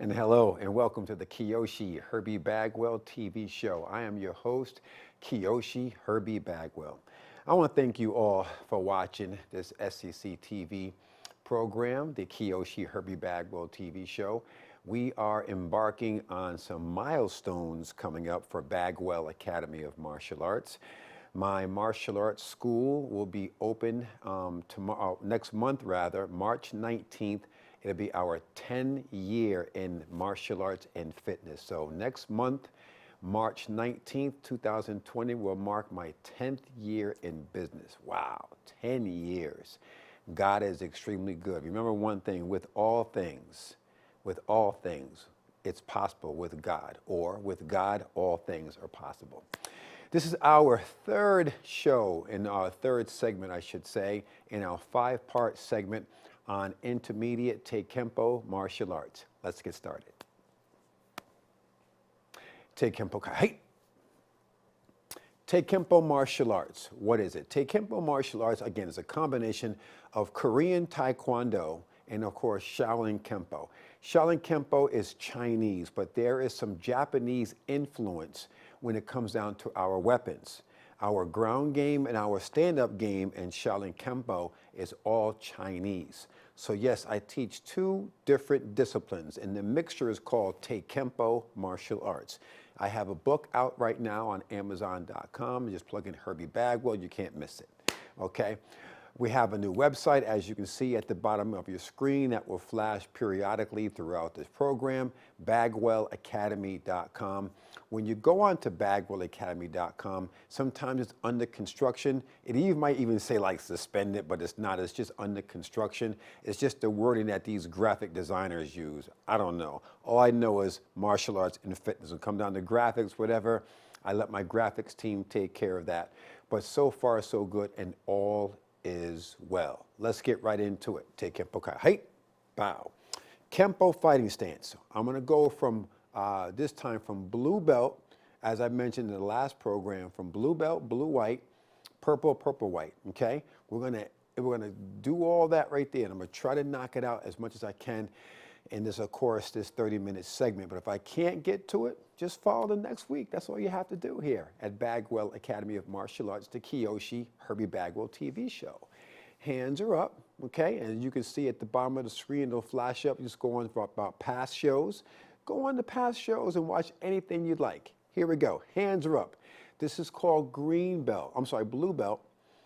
And hello, and welcome to the Kyoshi Herbie Bagwell TV show. I am your host, Kyoshi Herbie Bagwell. I want to thank you all for watching this SEC TV program, the Kyoshi Herbie Bagwell TV show. We are embarking on some milestones coming up for Bagwell Academy of Martial Arts. My martial arts school will be open next month, March 19th. It'll be our 10-year in martial arts and fitness. So next month, March 19th, 2020, will mark my 10th year in business. Wow, 10 years. God is extremely good. Remember one thing, with all things, it's possible with God, or with God, all things are possible. This is our third show, in our third segment, I should say, in our 5-part segment on intermediate Taekempo martial arts. Let's get started. Taekempo Kai. Taekempo martial arts. What is it? Taekempo martial arts, again, is a combination of Korean Taekwondo and, of course, Shaolin Kempo. Shaolin Kempo is Chinese, but there is some Japanese influence when it comes down to our weapons. Our ground game and our stand-up game in Shaolin Kempo is all Chinese. So yes, I teach 2 different disciplines, and the mixture is called Taekempo martial arts. I have a book out right now on Amazon.com. Just plug in Herbie Bagwell, you can't miss it, okay? We have a new website, as you can see at the bottom of your screen, that will flash periodically throughout this program, bagwellacademy.com. When you go on to bagwellacademy.com, sometimes it's under construction. Might even say like suspended, but it's not. It's just under construction. It's just the wording that these graphic designers use. I don't know. All I know is martial arts and fitness. When it comes down to graphics, whatever, I let my graphics team take care of that. But so far, so good, and all is well. Let's get right into it. Take Kempo Kai. Hey, bow. Kempo fighting stance. I'm going to go from this time from blue belt, as I mentioned in the last program, from blue belt, blue white, purple, purple white. Okay, we're gonna do all that right there, and I'm gonna try to knock it out as much as I can in this, of course, this 30-minute segment. But if I can't get to it, just follow the next week. That's all you have to do here at Bagwell Academy of Martial Arts, the Kyoshi Herbie Bagwell TV show. Hands are up, okay? And you can see at the bottom of the screen, it'll flash up. Just go on for about past shows. Go on to past shows and watch anything you'd like. Here we go. Hands are up. This is called blue belt.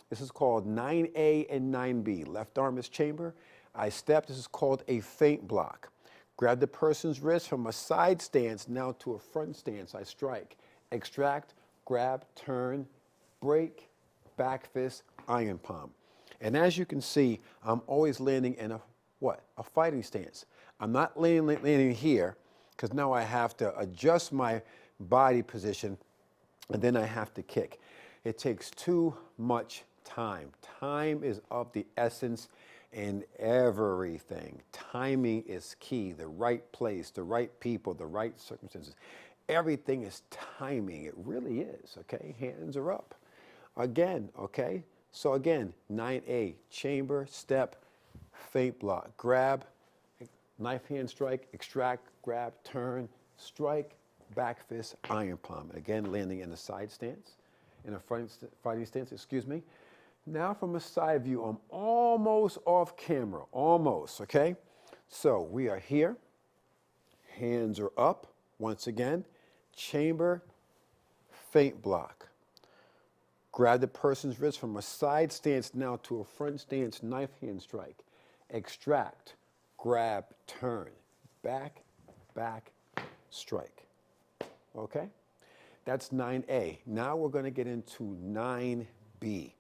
This is called 9A and 9B. Left arm is chamber. I step. This is called a feint block. Grab the person's wrist from a side stance now to a front stance. I strike. Extract, grab, turn, break, back fist, iron palm. And as you can see, I'm always landing in a fighting stance. I'm not landing here, because now I have to adjust my body position, and then I have to kick. It takes too much time. Time is of the essence in everything. Timing is key. The right place, the right people, the right circumstances. Everything is timing. It really is, okay? Hands are up. Again, okay? So again, 9A, chamber, step, feint block, grab, knife hand strike, extract, grab, turn, strike, back fist, iron palm. Again, landing in a side stance, in a front fighting stance, excuse me. Now from a side view, I'm almost off camera, almost, okay? So we are here, hands are up, once again, chamber, feint block. Grab the person's wrist from a side stance now to a front stance, knife hand strike. Extract, grab, turn, back, back, strike. Okay? That's 9A. Now we're going to get into 9B.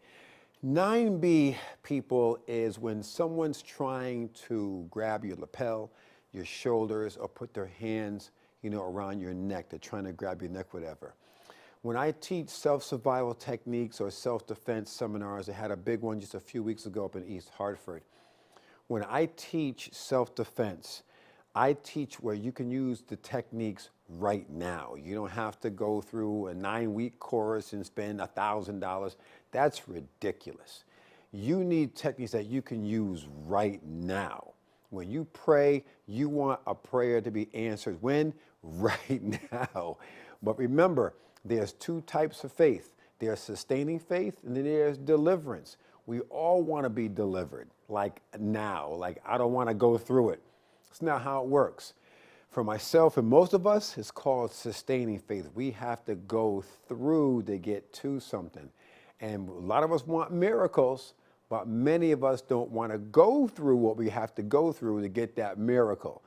9B, people, is when someone's trying to grab your lapel, your shoulders, or put their hands, around your neck. They're trying to grab your neck, whatever. When I teach self-survival techniques or self-defense seminars, I had a big one just a few weeks ago up in East Hartford. When I teach self-defense, I teach where you can use the techniques right now. You don't have to go through a 9-week course and spend $1,000. That's ridiculous. You need techniques that you can use right now. When you pray, you want a prayer to be answered. When? Right now. But remember, there's two types of faith. There's sustaining faith, and then there's deliverance. We all want to be delivered, like now. Like, I don't want to go through it. It's not how it works. For myself and most of us, it's called sustaining faith. We have to go through to get to something. And a lot of us want miracles, but many of us don't want to go through what we have to go through to get that miracle.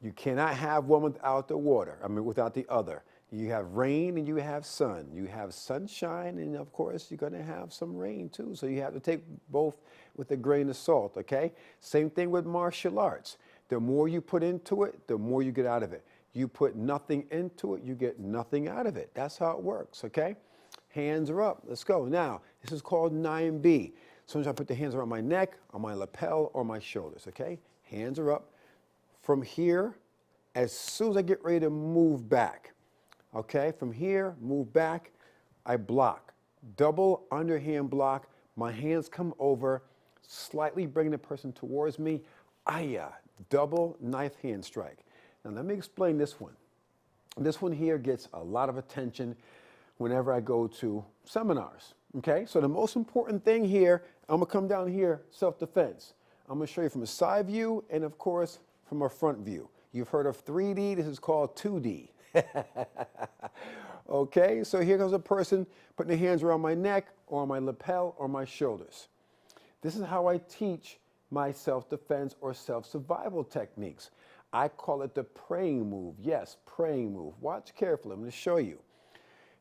You cannot have one without the water, without the other. You have rain and you have sun. You have sunshine, and of course, you're going to have some rain too. So you have to take both with a grain of salt, okay? Same thing with martial arts. The more you put into it, the more you get out of it. You put nothing into it, you get nothing out of it. That's how it works, okay? Hands are up. Let's go. Now, this is called 9B. Sometimes I put the hands around my neck, on my lapel, or my shoulders, okay? Hands are up. From here, as soon as I get ready to move back, okay? From here, move back, I block. Double underhand block. My hands come over, slightly bring the person towards me. Aya, double knife hand strike. Now let me explain this one. This one here gets a lot of attention whenever I go to seminars, okay? So the most important thing here, I'm gonna come down here, self-defense. I'm gonna show you from a side view and of course from a front view. You've heard of 3D, this is called 2D. Okay, so here comes a person putting their hands around my neck or my lapel or my shoulders. This is how I teach my self-defense or self-survival techniques. I call it the praying move. Yes, praying move. Watch carefully, I'm gonna show you.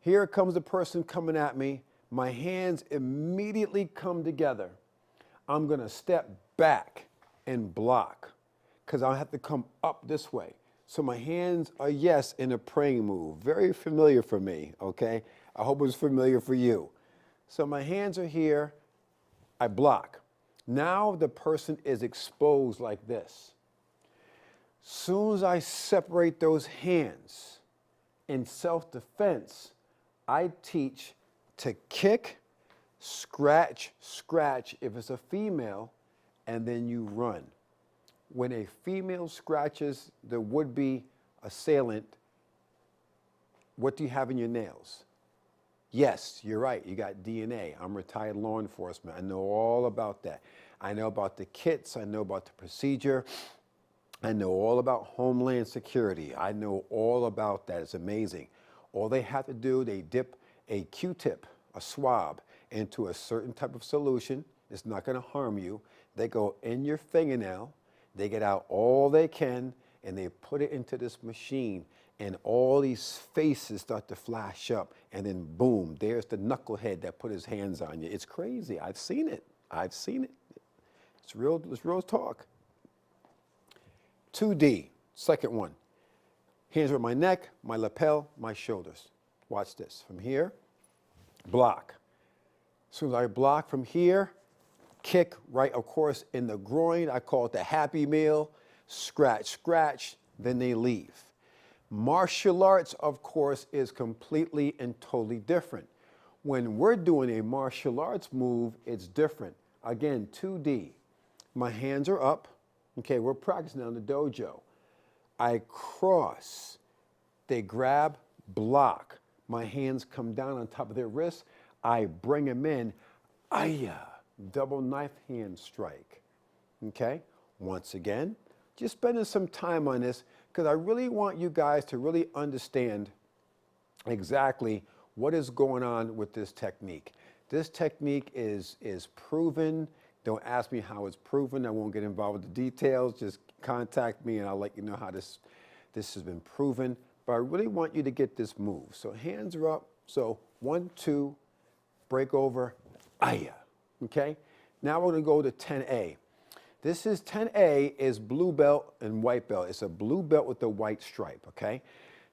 Here comes the person coming at me. My hands immediately come together. I'm gonna step back and block because I'll have to come up this way. So my hands are, yes, in a praying move. Very familiar for me, okay? I hope it's familiar for you. So my hands are here, I block. Now the person is exposed like this. Soon as I separate those hands in self-defense, I teach to kick, scratch, scratch if it's a female, and then you run. When a female scratches the would-be assailant, what do you have in your nails? Yes, you're right, you got DNA. I'm retired law enforcement. I know all about that. I know about the kits, I know about the procedure, I know all about Homeland Security. I know all about that, it's amazing. All they have to do, they dip a Q-tip, a swab, into a certain type of solution. It's not gonna harm you. They go in your fingernail, they get out all they can, and they put it into this machine, and all these faces start to flash up, and then boom, there's the knucklehead that put his hands on you. It's crazy. I've seen it. I've seen it. It's real talk. 2D, second one. Hands around my neck, my lapel, my shoulders. Watch this. From here, block. As soon as I block from here, kick right, of course, in the groin. I call it the Happy Meal. Scratch, scratch, then they leave. Martial arts, of course, is completely and totally different. When we're doing a martial arts move, it's different. Again, 2D. My hands are up. Okay, we're practicing on the dojo. I cross. They grab, block. My hands come down on top of their wrists. I bring them in. Aya, double knife hand strike. Okay, once again, just spending some time on this because I really want you guys to really understand exactly what is going on with this technique. This technique is proven. Don't ask me how it's proven. I won't get involved with the details. Just contact me and I'll let you know how this has been proven. But I really want you to get this move. So hands are up. So 1, 2, break over, aya. Okay? Now we're gonna go to 10A. This is 10A is blue belt and white belt. It's a blue belt with a white stripe, okay?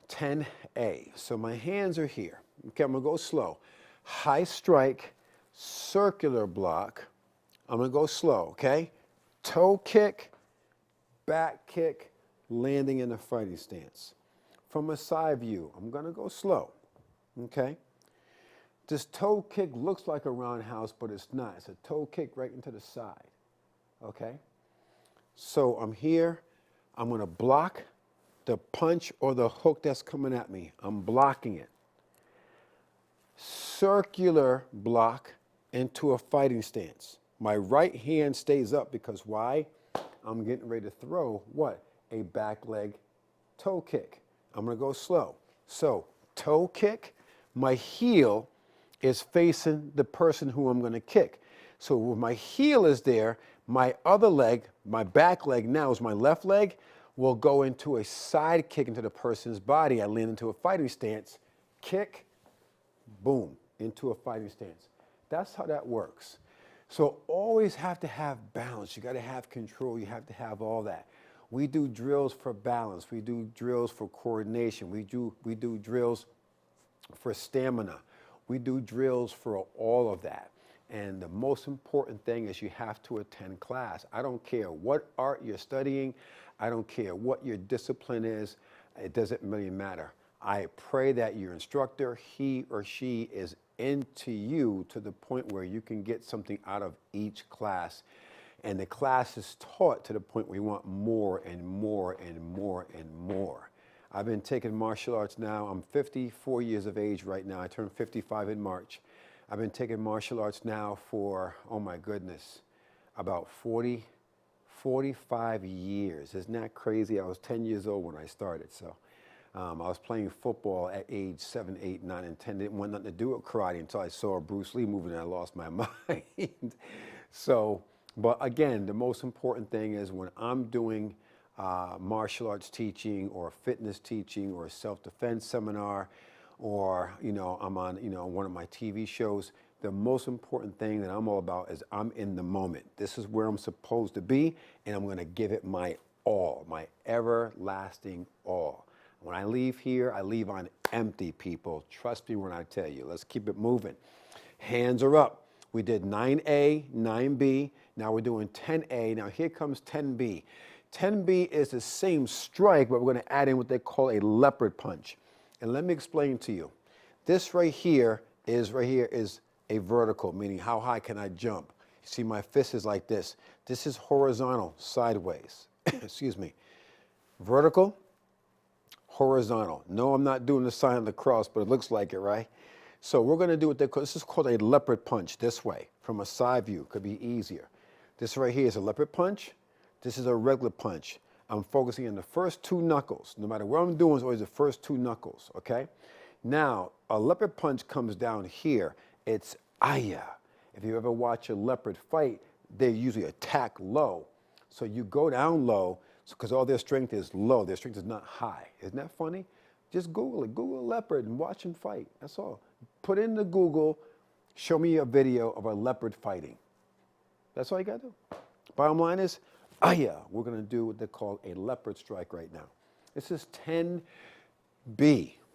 10A. So my hands are here. Okay, I'm gonna go slow. High strike, circular block. I'm gonna go slow, okay? Toe kick, back kick, landing in a fighting stance. From a side view, I'm gonna go slow, okay? This toe kick looks like a roundhouse, but it's not. It's a toe kick right into the side, okay? So I'm here, I'm gonna block the punch or the hook that's coming at me. I'm blocking it. Circular block into a fighting stance. My right hand stays up because why? I'm getting ready to throw what? A back leg toe kick. I'm gonna go slow. So toe kick, my heel is facing the person who I'm gonna kick. So when my heel is there, my other leg, my back leg now is my left leg, will go into a side kick into the person's body. I land into a fighting stance, kick, boom, into a fighting stance. That's how that works. So always have to have balance. You got to have control. You have to have all that. We do drills for balance. We do drills for coordination. We do drills for stamina. We do drills for all of that. And the most important thing is you have to attend class. I don't care what art you're studying. I don't care what your discipline is. It doesn't really matter. I pray that your instructor, he or she, is into you to the point where you can get something out of each class. And the class is taught to the point where you want more and more and more and more. I've been taking martial arts now. I'm 54 years of age right now. I turned 55 in March. I've been taking martial arts now for, oh my goodness, about 45 years. Isn't that crazy? I was 10 years old when I started. So I was playing football at age 7, 8, 9, and 10. Didn't want nothing to do with karate until I saw Bruce Lee moving and I lost my mind. So, but again, the most important thing is when I'm doing martial arts teaching or fitness teaching or a self-defense seminar, or I'm on one of my TV shows, the most important thing that I'm all about is I'm in the moment. This is where I'm supposed to be, and I'm going to give it my all, my everlasting all. When I leave here, I leave on empty, people. Trust me when I tell you. Let's keep it moving. Hands are up. We did 9A, 9B. Now we're doing 10A. Now here comes 10B. 10B is the same strike, but we're going to add in what they call a leopard punch. And let me explain to you. This right here is a vertical, meaning how high can I jump? You see my fist is like this. This is horizontal, sideways. Excuse me. Vertical, horizontal. No, I'm not doing the sign of the cross, but it looks like it, right? So we're going to do what they call, this is called a leopard punch this way, from a side view. Could be easier. This right here is a leopard punch. This is a regular punch. I'm focusing on the first two knuckles. No matter what I'm doing, it's always the first two knuckles, okay? Now, a leopard punch comes down here. It's aya. If you ever watch a leopard fight, they usually attack low. So you go down low, because all their strength is low. Their strength is not high. Isn't that funny? Just Google it. Google leopard and watch them fight. That's all. Put in the Google, show me a video of a leopard fighting. That's all you got to do. Bottom line is, we're going to do what they call a leopard strike right now. This is 10B,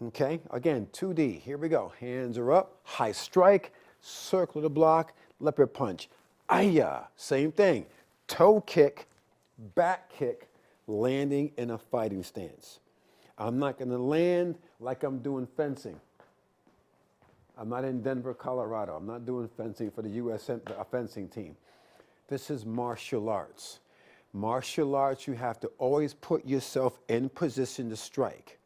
okay? Again, 2D. Here we go. Hands are up, high strike, circle the block, leopard punch. Same thing. Toe kick, back kick, landing in a fighting stance. I'm not going to land like I'm doing fencing. I'm not in Denver, Colorado. I'm not doing fencing for the U.S. fencing team. This is martial arts. Martial arts, you have to always put yourself in position to strike,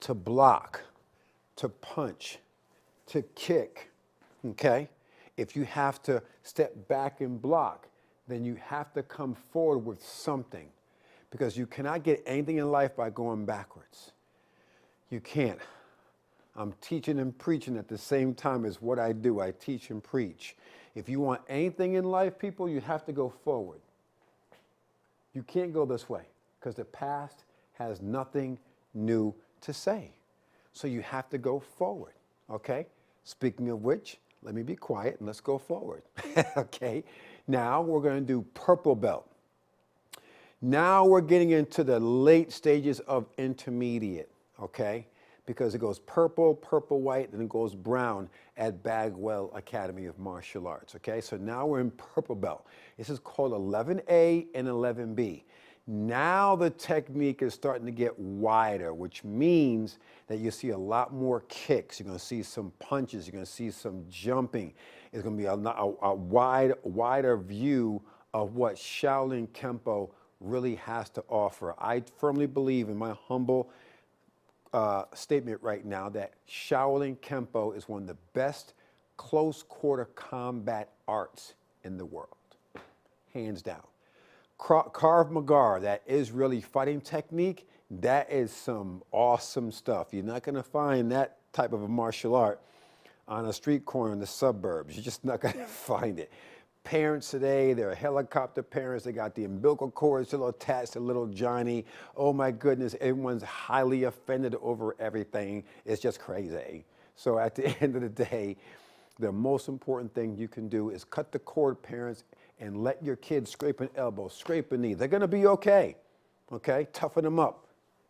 to block, to punch, to kick, okay? If you have to step back and block, then you have to come forward with something, because you cannot get anything in life by going backwards. You can't. I'm teaching and preaching at the same time as what I do. I teach and preach. If you want anything in life, people, you have to go forward. You can't go this way because the past has nothing new to say. So you have to go forward, okay? Speaking of which, let me be quiet and let's go forward, okay? Now we're going to do purple belt. Now we're getting into the late stages of intermediate, okay? Because it goes purple, purple, white, and it goes brown at Bagwell Academy of Martial Arts, okay? So now we're in purple belt. This is called 11A and 11B. Now the technique is starting to get wider, which means that you see a lot more kicks. You're going to see some punches. You're going to see some jumping. It's going to be a wider view of what Shaolin Kempo really has to offer. I firmly believe, in my humble statement right now, that Shaolin Kempo is one of the best close quarter combat arts in the world, hands down. Krav Maga, that Israeli fighting technique, that is some awesome stuff. You're not going to find that type of a martial art on a street corner in the suburbs. You're just not going to find it. Parents today, they're helicopter parents. They got the umbilical cord still attached to little Johnny. Oh my goodness, everyone's highly offended over everything. It's just crazy. So at the end of the day, the most important thing you can do is cut the cord, parents, and let your kids scrape an elbow, scrape a knee. They're going to be okay. Okay? Toughen them up.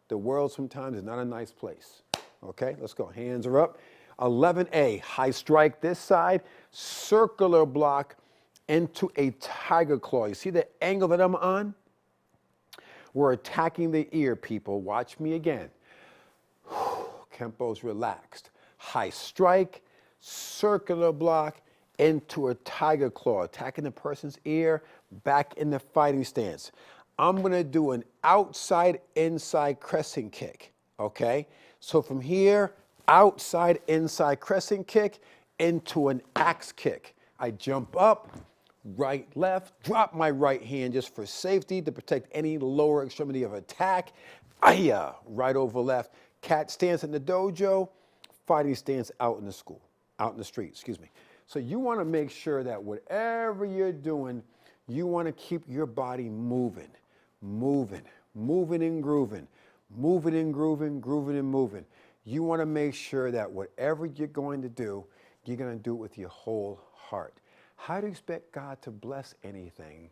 The world sometimes is not a nice place. Okay? Let's go. Hands are up. 11A, high strike this side, circular block into a tiger claw. You see the angle that I'm on? We're attacking the ear, people. Watch me again. Kempo's relaxed. High strike, circular block into a tiger claw, attacking the person's ear, back in the fighting stance. I'm gonna do an outside inside crescent kick, okay? So from here, outside inside crescent kick into an axe kick. I jump up, right, left, drop my right hand just for safety to protect any lower extremity of attack. Aya, right over left. Cat stance in the dojo, fighting stance out in the school, out in the street, excuse me. So you want to make sure that whatever you're doing, you want to keep your body moving, moving and grooving, moving and grooving, grooving and moving. You want to make sure that whatever you're going to do, you're going to do it with your whole heart. How do you expect God to bless anything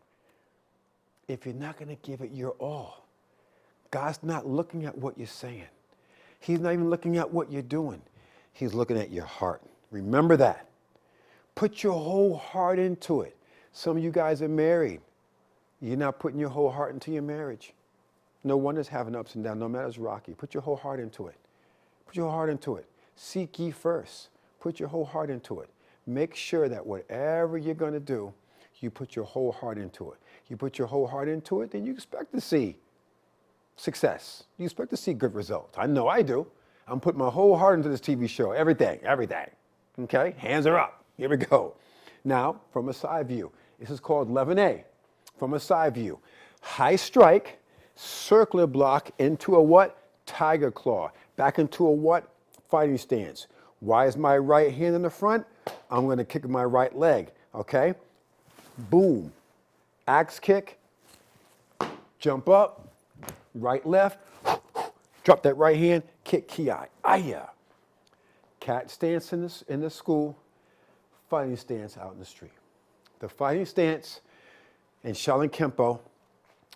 if you're not going to give it your all? God's not looking at what you're saying. He's not even looking at what you're doing. He's looking at your heart. Remember that. Put your whole heart into it. Some of you guys are married. You're not putting your whole heart into your marriage. No wonder it's having ups and downs, no matter it's rocky. Put your whole heart into it. Put your heart into it. Seek ye first. Put your whole heart into it. Make sure that whatever you're going to do, you put your whole heart into it. You put your whole heart into it, then you expect to see success. You expect to see good results. I know I do. I'm putting my whole heart into this TV show. Everything. Okay? Hands are up. Here we go. Now, from a side view. This is called 11A. From a side view. High strike, circular block into a what? Tiger claw. Back into a what? Fighting stance. Why is my right hand in the front? I'm going to kick my right leg. Okay? Boom. Axe kick. Jump up. Right, left. Drop that right hand. Kick ki. Aya. Cat stance in the school. Fighting stance out in the street. The fighting stance in Shaolin Kempo,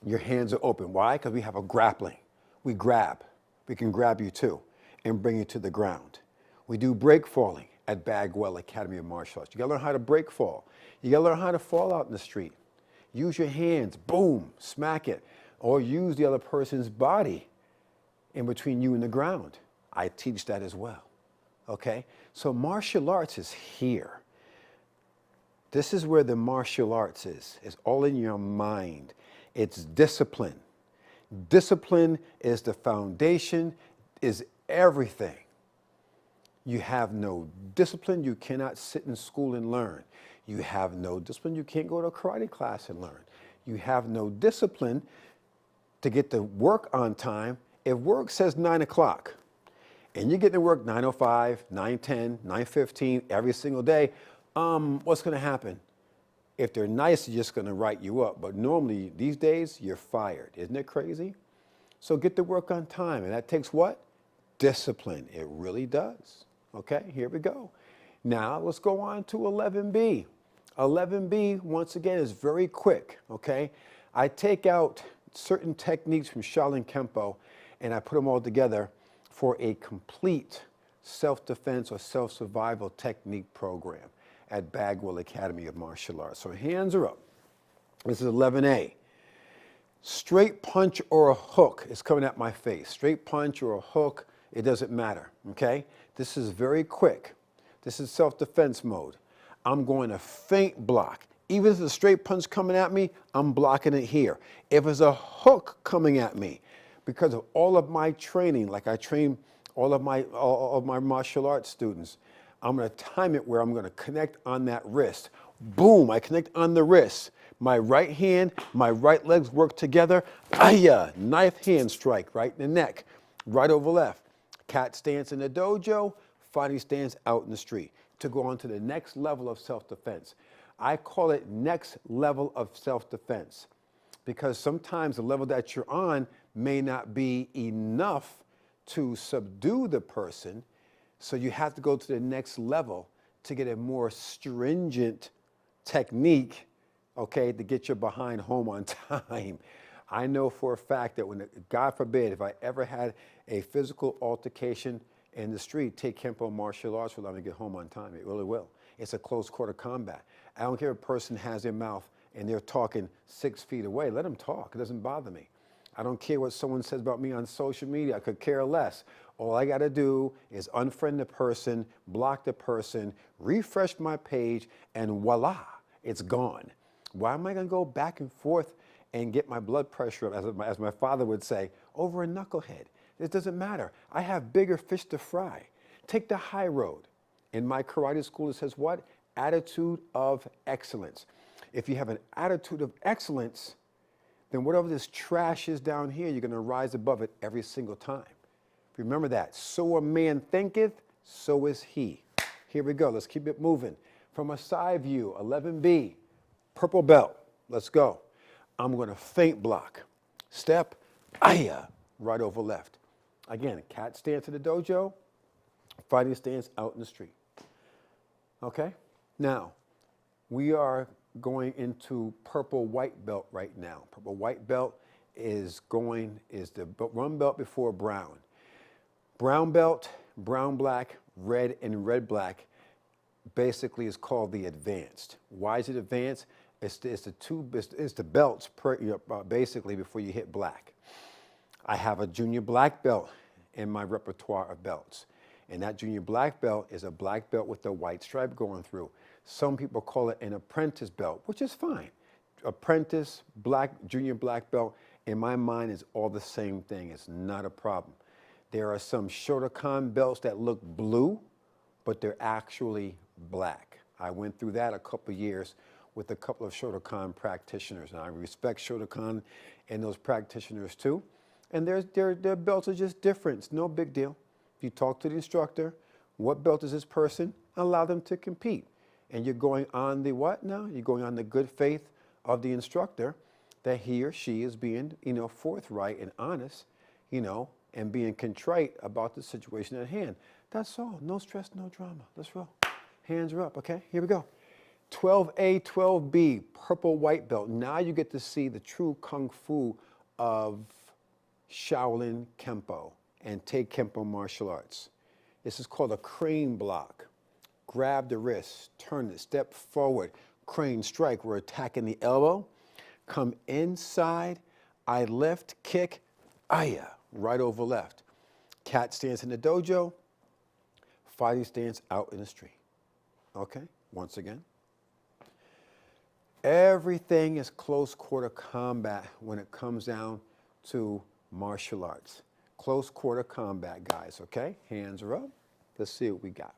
your hands are open. Why? Because we have a grappling. We grab. We can grab you too and bring you to the ground. We do break falling at Bagwell Academy of Martial Arts. You gotta learn how to break fall. You gotta learn how to fall out in the street. Use your hands, boom, smack it, or use the other person's body in between you and the ground. I teach that as well, okay? So martial arts is here. This is where the martial arts is. It's all in your mind. It's discipline. Discipline is the foundation, is everything. You have no discipline, you cannot sit in school and learn. You have no discipline, you can't go to a karate class and learn. You have no discipline to get to work on time. If work says 9 o'clock and you get to work 9:05, 9:10, 9:15 every single day, what's going to happen? If they're nice, they're just going to write you up. But normally, these days, you're fired. Isn't it crazy? So get to work on time. And that takes what? Discipline. It really does. Okay, here we go. Now, let's go on to 11B. 11B, once again, is very quick. Okay? I take out certain techniques from Shaolin Kempo, and I put them all together for a complete self-defense or self-survival technique program at Bagwell Academy of Martial Arts. So hands are up. This is 11A. Straight punch or a hook is coming at my face. Straight punch or a hook, it doesn't matter, okay? This is very quick. This is self-defense mode. I'm going to feint block Even if it's a straight punch coming at me, I'm blocking it here. If it's a hook coming at me, because of all of my training, like I train all of my martial arts students, I'm going to time it where I'm going to connect on that wrist. Boom, I connect on the wrist. My right hand, my right legs work together. Ayah, knife hand strike right in the neck, right over left. Cat stance in the dojo, fighting stance out in the street to go on to the next level of self-defense. I call it next level of self-defense because sometimes the level that you're on may not be enough to subdue the person, so you have to go to the next level to get a more stringent technique, okay, to get your behind home on time. I know for a fact that when, God forbid, if I ever had a physical altercation in the street, take Kempo martial arts will let me get home on time. It really will. It's a close quarter combat. I don't care if a person has their mouth and they're talking 6 feet away. Let them talk. It doesn't bother me. I don't care what someone says about me on social media. I could care less. All I got to do is unfriend the person, block the person, refresh my page, and voila, it's gone. Why am I going to go back and forth and get my blood pressure up, as my father would say, over a knucklehead? It doesn't matter. I have bigger fish to fry. Take the high road. In my karate school, it says what? Attitude of excellence. If you have an attitude of excellence, then whatever this trash is down here, you're going to rise above it every single time. Remember that. So a man thinketh, so is he. Here we go. Let's keep it moving. From a side view, 11B, purple belt. Let's go. I'm going to feint block. Step, ayah, right over left. Again, cat stance in the dojo, fighting stance out in the street. Okay? Now, we are going into purple white belt right now. Purple white belt is the one belt before brown. Brown belt, brown black, red, and red black basically is called the advanced. Why is it advanced? It's the belts basically before you hit black. I have a junior black belt in my repertoire of belts. And that junior black belt is a black belt with a white stripe going through. Some people call it an apprentice belt, which is fine. Apprentice, junior black belt, in my mind is all the same thing. It's not a problem. There are some Shotokan belts that look blue, but they're actually black. I went through that a couple years with a couple of Shotokan practitioners, and I respect Shotokan and those practitioners too. And their belts are just different. It's no big deal. If you talk to the instructor, what belt is this person? Allow them to compete. And you're going on the what now? You're going on the good faith of the instructor that he or she is being, forthright and honest, and being contrite about the situation at hand. That's all. No stress, no drama. Let's roll. Hands are up, okay? Here we go. 12A, 12B, purple white belt. Now you get to see the true kung fu of Shaolin Kempo and Tae Kempo martial arts. This is called a crane block. Grab the wrist, turn it, step forward, crane strike. We're attacking the elbow. Come inside, I lift, kick, ayah, right over left. Cat stance in the dojo, fighting stance out in the street. Okay, once again. Everything is close quarter combat when it comes down to martial arts. Close quarter combat, guys, okay? Hands are up. Let's see what we got.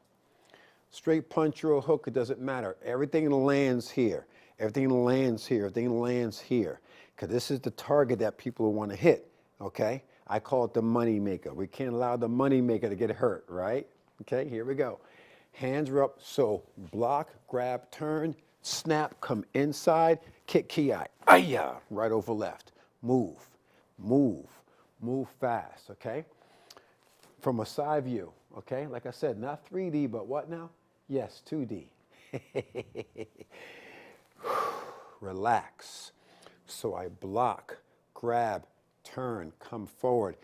Straight punch or a hook, it doesn't matter. Everything lands here. Everything lands here. Everything lands here. Because this is the target that people want to hit, okay? I call it the money maker. We can't allow the money maker to get hurt, right? Okay, here we go. Hands are up, so block, grab, turn, snap, come inside, kick, ki, ayah, right over left. Move, move, move fast, okay? From a side view, okay? Like I said, not 3D, but what now? Yes, 2D. Relax. So I block, grab, turn, come forward,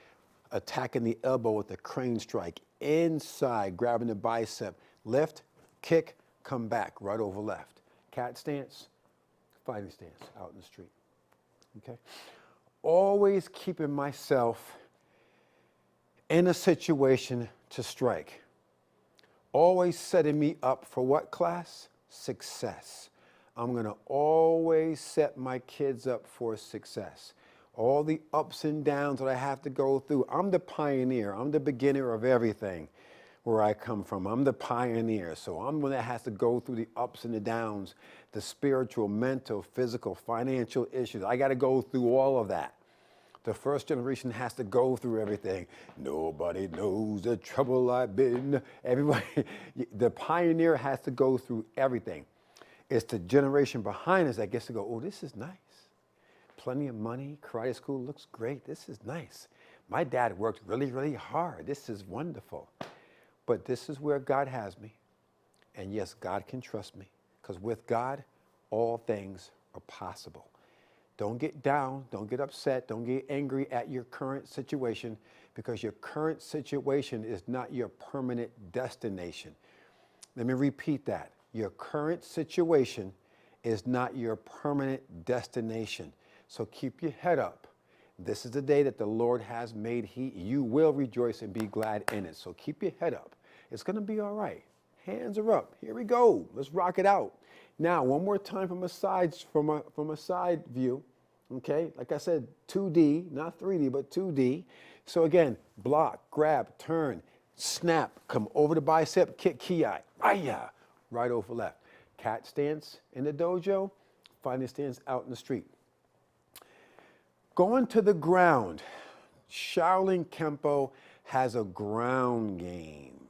attacking the elbow with the crane strike, inside, grabbing the bicep, lift, kick, come back, right over left. Cat stance, fighting stance, out in the street, okay? Always keeping myself in a situation to strike. Always setting me up for what class? Success. I'm going to always set my kids up for success. All the ups and downs that I have to go through, I'm the pioneer. I'm the beginner of everything where I come from. I'm the pioneer. So I'm one that has to go through the ups and the downs, the spiritual, mental, physical, financial issues. I got to go through all of that. The first generation has to go through everything. Nobody knows the trouble I've been. Everybody, the pioneer has to go through everything. It's the generation behind us that gets to go, oh, this is nice. Plenty of money, karate school looks great. This is nice. My dad worked really, really hard. This is wonderful. But this is where God has me. And yes, God can trust me. Because with God, all things are possible. Don't get down, don't get upset, don't get angry at your current situation, because your current situation is not your permanent destination. Let me repeat that. Your current situation is not your permanent destination. So keep your head up. This is the day that the Lord has made. You will rejoice and be glad in it. So keep your head up. It's going to be all right. Hands are up. Here we go. Let's rock it out. Now, one more time from a side view. Okay, like I said, 2D, not 3D, but 2D. So again, block, grab, turn, snap, come over the bicep, kick, ki-ai, aya, right over left. Cat stance in the dojo, fighting stance out in the street. Going to the ground. Shaolin Kempo has a ground game.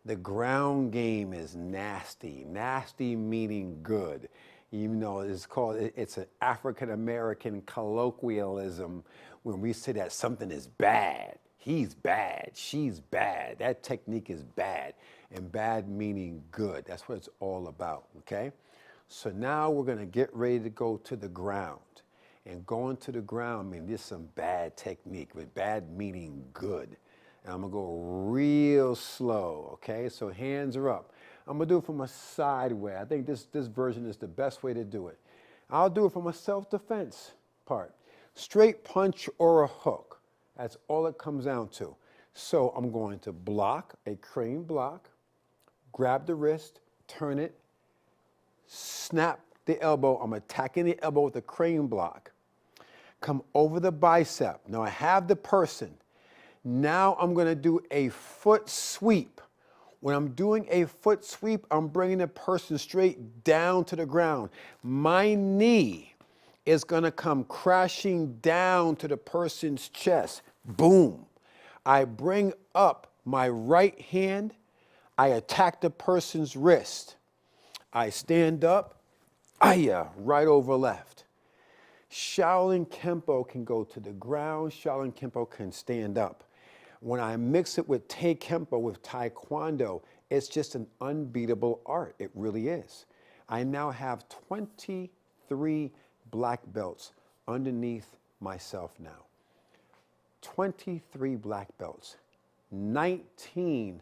The ground game is nasty. Nasty meaning good. Even though it's an African-American colloquialism when we say that something is bad. He's bad, she's bad. That technique is bad. And bad meaning good. That's what it's all about, okay? So now we're gonna get ready to go to the ground. And going to the ground means there's some bad technique, with bad meaning good. And I'm gonna go real slow, okay? So hands are up. I'm gonna do it from a side way. I think this version is the best way to do it. I'll do it from a self-defense part. Straight punch or a hook. That's all it comes down to. So I'm going to block, a crane block, grab the wrist, turn it, snap the elbow. I'm attacking the elbow with a crane block. Come over the bicep. Now I have the person. Now I'm gonna do a foot sweep. When I'm doing a foot sweep, I'm bringing the person straight down to the ground. My knee is gonna come crashing down to the person's chest. Boom. I bring up my right hand. I attack the person's wrist. I stand up, right over left. Shaolin Kempo can go to the ground. Shaolin Kempo can stand up. When I mix it with Tae Kempo, with Taekwondo, it's just an unbeatable art. It really is. I now have 23 black belts underneath myself now. 23 black belts. 19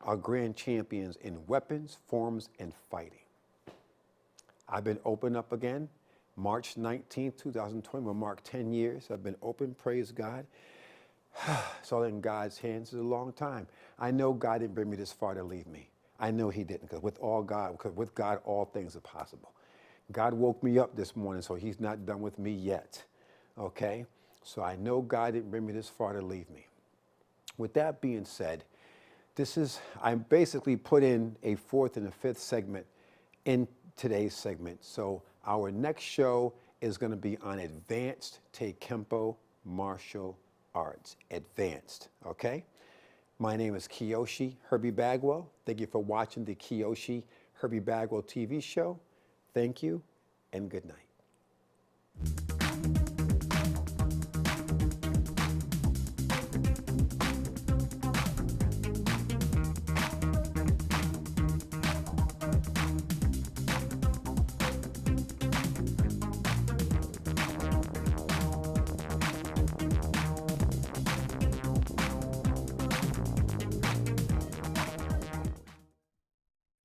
are grand champions in weapons, forms, and fighting. I've been open up again. March 19th, 2020 will mark 10 years. I've been open, praise God. It's all in God's hands. It's a long time. I know God didn't bring me this far to leave me. I know he didn't, because with God, all things are possible. God woke me up this morning, so he's not done with me yet, okay? So I know God didn't bring me this far to leave me. With that being said, I basically put in a fourth and a fifth segment in today's segment. So our next show is going to be on advanced Tae Kempo martial arts. Advanced, okay? My name is Kyoshi Herbie Bagwell. Thank you for watching the Kyoshi Herbie Bagwell TV show. Thank you and good night.